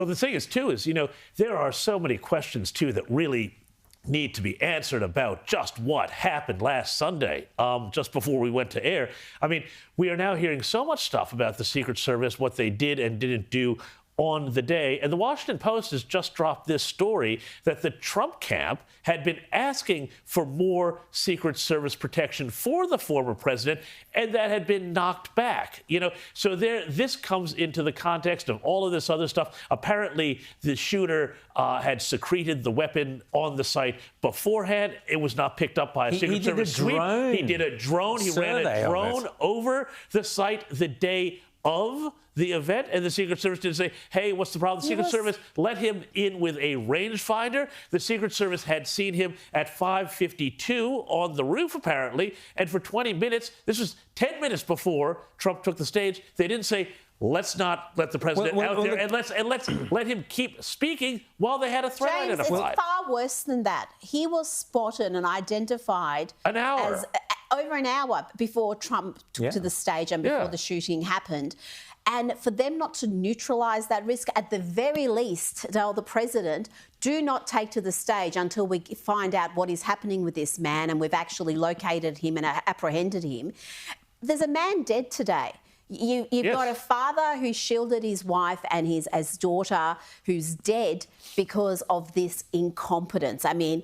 Well, the thing is, too, is, there are so many questions, too, that really need to be answered about just what happened last Sunday, just before we went to air. I mean, we are now hearing so much stuff about the Secret Service, what they did and didn't do on the day. And the Washington Post has just dropped this story that the Trump camp had been asking for more Secret Service protection for the former president, and that had been knocked back. So this comes into the context of all of this other stuff. Apparently, the shooter had secreted the weapon on the site beforehand. It was not picked up by a Secret Service sweep. He did a drone. He ran a drone over the site the day of the event, and the Secret Service didn't say, hey, what's the problem? The Secret Service let him in with a rangefinder. The Secret Service had seen him at 5:52 on the roof, apparently, and for 20 minutes, this was 10 minutes before Trump took the stage, they didn't say, let's not let the president out there, and let's let him keep speaking while they had a threat identified. It's far worse than that. He was spotted and identified over an hour before Trump took to the stage and before the shooting happened. And for them not to neutralise that risk, at the very least, tell the president, do not take to the stage until we find out what is happening with this man and we've actually located him and apprehended him. There's a man dead today. You've got a father who shielded his wife and his daughter who's dead because of this incompetence. I mean,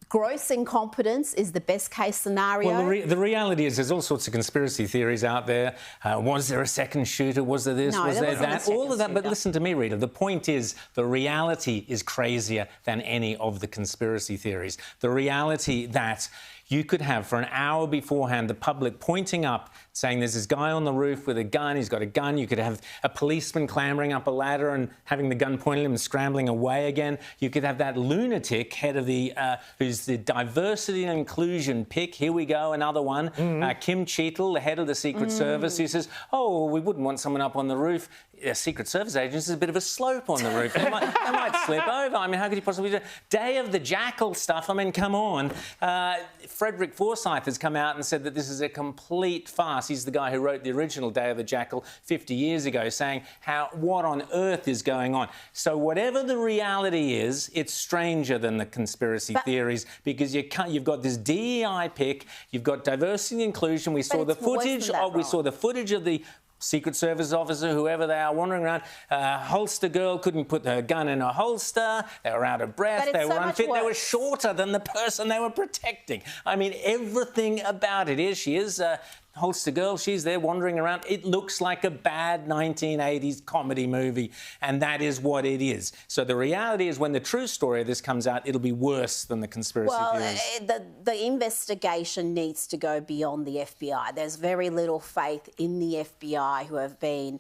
gross incompetence is the best case scenario. Well, the reality is there's all sorts of conspiracy theories out there. Was there a second shooter? Was there this? Was there that? All of that. But listen to me, Rita. The point is the reality is crazier than any of the conspiracy theories. The reality that you could have, for an hour beforehand, the public pointing up, saying there's this guy on the roof with a gun, he's got a gun. You could have a policeman clambering up a ladder and having the gun pointed at him and scrambling away again. You could have that lunatic head of the, who's the diversity and inclusion pick. Here we go, another one. Kim Cheetle, the head of the Secret Service, who says, oh, we wouldn't want someone up on the roof. Secret Service agents is a bit of a slope on the roof. They might slip over. I mean, how could you possibly do it? Day of the Jackal stuff, I mean, come on. Frederick Forsyth has come out and said that this is a complete farce. He's the guy who wrote the original Day of the Jackal 50 years ago, saying what on earth is going on. So whatever the reality is, it's stranger than the conspiracy theories, because you've got this DEI pick, you've got diversity and inclusion. We saw the footage of the Secret Service officer, whoever they are, wandering around. Holster girl couldn't put her gun in her holster. They were out of breath. They were unfit. They were shorter than the person they were protecting. I mean, everything about it is. She is a holster girl. She's there wandering around. It looks like a bad 1980s comedy movie, and that is what it is. So the reality is, when the true story of this comes out, it'll be worse than the conspiracy theories. The investigation needs to go beyond the FBI. There's very little faith in the FBI, who have been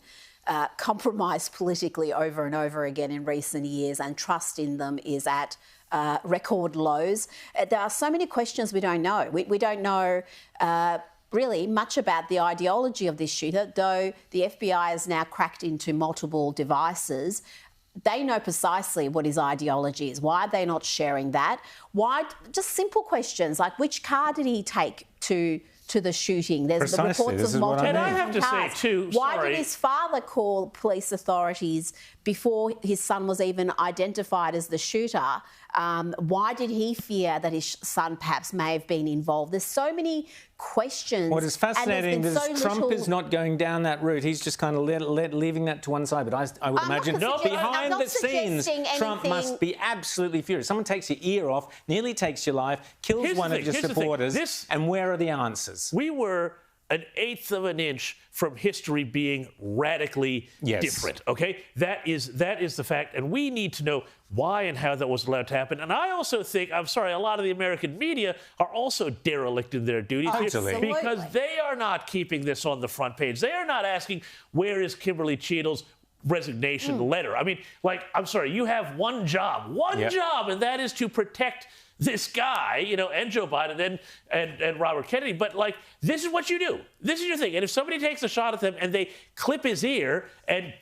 compromised politically over and over again in recent years, and trust in them is at record lows. There are so many questions we don't know. We don't know really much about the ideology of this shooter, though the FBI has now cracked into multiple devices. They know precisely what his ideology is. Why are they not sharing that? Why? Just simple questions like, which car did he take to the shooting? There's the reports of multiple cars. And I have to say, too, why did his father call police authorities before his son was even identified as the shooter? Why did he fear that his son perhaps may have been involved? There's so many questions. What is fascinating is Trump is not going down that route. He's just kind of leaving that to one side. But I would imagine behind the scenes, Trump must be absolutely furious. Someone takes your ear off, nearly takes your life, kills one of your supporters, and where are the answers? We were an eighth of an inch from history being radically different, okay? That is the fact, and we need to know why and how that was allowed to happen. And I also think, I'm sorry, a lot of the American media are also derelict in their duties because they are not keeping this on the front page. They are not asking, where is Kimberly Cheetle's resignation letter? I mean, like, I'm sorry, you have one job, and that is to protect this guy, and Joe Biden and Robert Kennedy. But, like, this is what you do. This is your thing. And if somebody takes a shot at them and they clip his ear and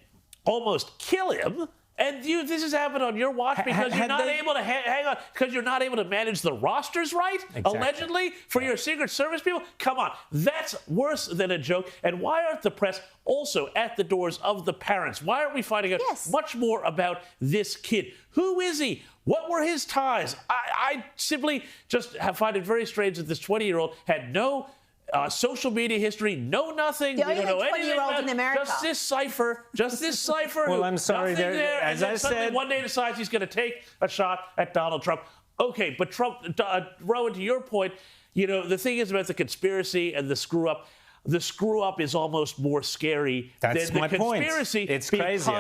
almost kill him, And this has happened on your watch because you're not able to hang on, because you're not able to manage the rosters right, allegedly, for your Secret Service people? Come on, that's worse than a joke. And why aren't the press also at the doors of the parents? Why aren't we finding out much more about this kid? Who is he? What were his ties? I simply just find it very strange that this 20-year-old had no social media history, no nothing. The we don't know only anything 20-year-old about in America. Just this cipher. Well, I'm sorry. As I said, one day decides he's going to take a shot at Donald Trump. Okay, but Trump, Rowan, to your point, the thing is about the conspiracy and the screw up. The screw up is almost more scary than the conspiracy. It's crazy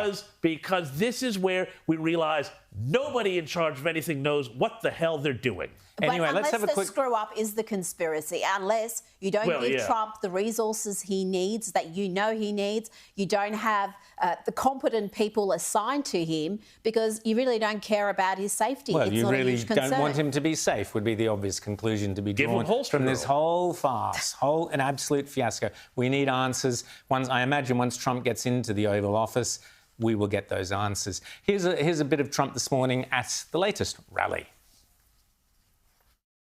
because this is where we realize nobody in charge of anything knows what the hell they're doing. Anyway, let's have a quick... the screw-up is the conspiracy. Unless you don't give Trump the resources he needs, that he needs, you don't have the competent people assigned to him because you really don't care about his safety. Well, it's you not really a huge concern. don't want him to be safe would be the obvious conclusion to be drawn from this whole farce, an absolute fiasco. We need answers. I imagine once Trump gets into the Oval Office, we will get those answers. Here's a bit of Trump this morning at the latest rally.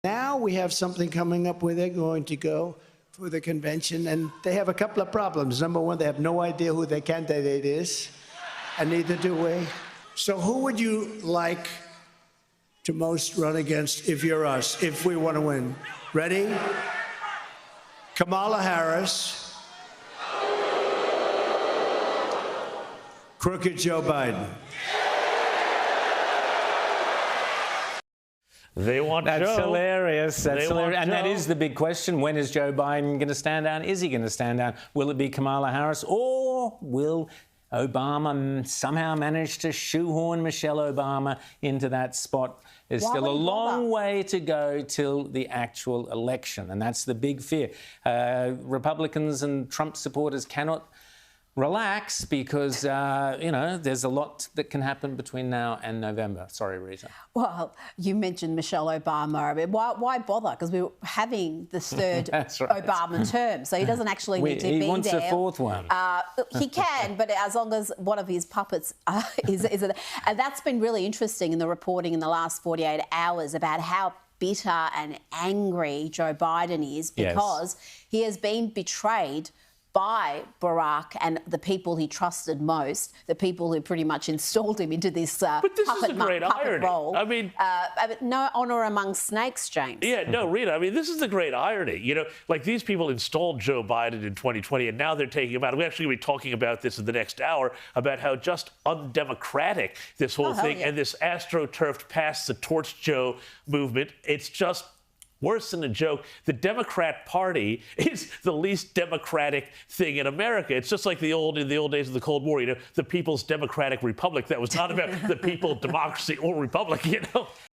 Now we have something coming up where they're going to go for the convention, and they have a couple of problems. Number one, they have no idea who their candidate is, and neither do we. So who would you like to most run against if you're us, if we want to win? Ready? Kamala Harris. Crooked Joe Biden. They want That's Joe. Hilarious. That's hilarious. And that is the big question. When is Joe Biden going to stand down? Is he going to stand down? Will it be Kamala Harris? Or will Obama somehow manage to shoehorn Michelle Obama into that spot? There's still a long way to go till the actual election. And that's the big fear. Republicans and Trump supporters cannot relax because, there's a lot that can happen between now and November. Sorry, Rita. Well, you mentioned Michelle Obama. I mean, why bother? Because we were having the third Obama term, so he doesn't actually need to be there. He wants a fourth one. He can, but as long as one of his puppets is and that's been really interesting in the reporting in the last 48 hours about how bitter and angry Joe Biden is because he has been betrayed by Barack and the people he trusted most, the people who pretty much installed him into this puppet role. I mean, no honour among snakes, James. Yeah, no, Rita. I mean, this is the great irony. Like these people installed Joe Biden in 2020, and now they're taking him out. We're actually going to be talking about this in the next hour about how just undemocratic this whole thing and this astroturfed pass the torch Joe movement. It's just worse than a joke. The Democrat Party is the least democratic thing in America. It's just like in the old days of the Cold War, the People's Democratic Republic. That was not about the people, democracy, or republic,